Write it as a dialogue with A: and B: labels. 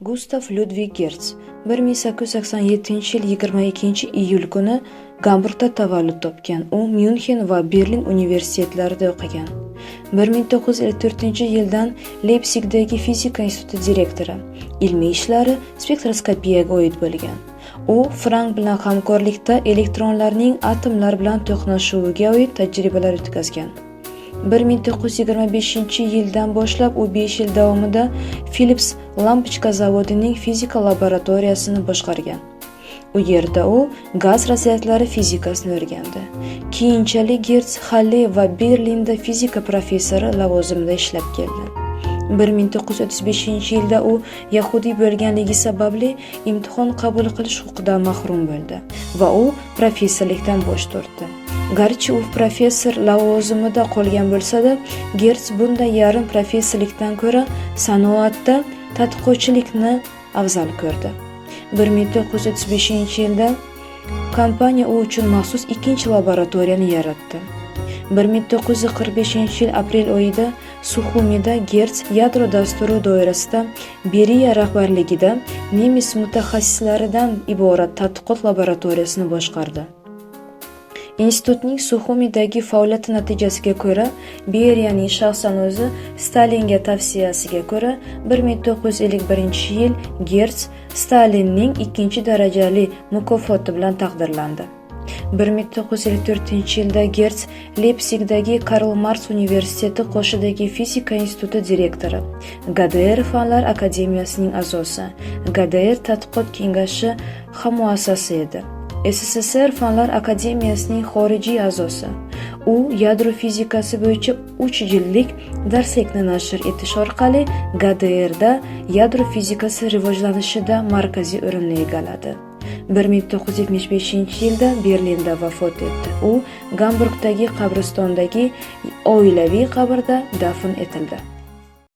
A: Gustav Ludwig Gerts 1887-yil 22-iyul kuni Gamburgda tavallud topgan. U Myunxen va Berlin universitetlarida o'qigan. 1954-yildan Leipzigdagi fizika instituti direktori. Ilmiy ishlari spektroskopiyaga oid bo'lgan. U Frank bilan hamkorlikda elektronlarning atomlar bilan to'qnashuviga oid tajribalar o'tkazgan. 1925-yildan boshlab u 5 yil davomida Philips lampochka zavodining fizika laboratoriyasini boshqargan. U yerda u gaz razryadlari fizikasini o'rgandi. Keyinchalik Gerts Halle va Berlinda fizika professori lavozimida ishlab keldi. 1935-yilda u yahudiy bo'lganligi sababli imtihon qabul qilish huquqidan mahrum bo'ldi va u professorlikdan bosh tortdi. Garchi u professor lavozimida qolgan bo'lsa-da, Gerts bunday yarim professorlikdan ko'ra sanoatda tadqiqotchilikni afzal ko'rdi. 1935-yilda kompaniya u uchun maxsus ikkinchi laboratoriyani yaratdi. 1945-yil aprel oyida Suxumida Gerts yadro dasturi doirasida Beriya rahbarligida nemis mutaxassislaridan iborat tadqiqot laboratoriyasini boshqardi. Institutning Suxumidagi faoliyati natijasiga ko'ra, Beriyaning shaxsan o'zi Stalinga tavsiyasiga ko'ra 1951-yil Gerts Stalinning 2-darajali mukofoti bilan taqdirlandi. 1954-yilda Gerts Leipzigdagi Karl Marx universiteti qoshidagi fizika instituti direktori, GDR Fanlar akademiyasining a'zosi, GDR tadqiqot kengashi hammuassisi edi. SSSR Fanlar akademiyasining xorijiy a'zosi. U yadro fizikasi bo'yicha 3 jildlik darslikni nashr etish orqali GDRda yadro fizikasi rivojlanishida markaziy o'rinni egalladi. 1975-yilda Berlinda vafot etdi. U Gamburgdagi qabristondagi oilaviy qabrda dafn etildi.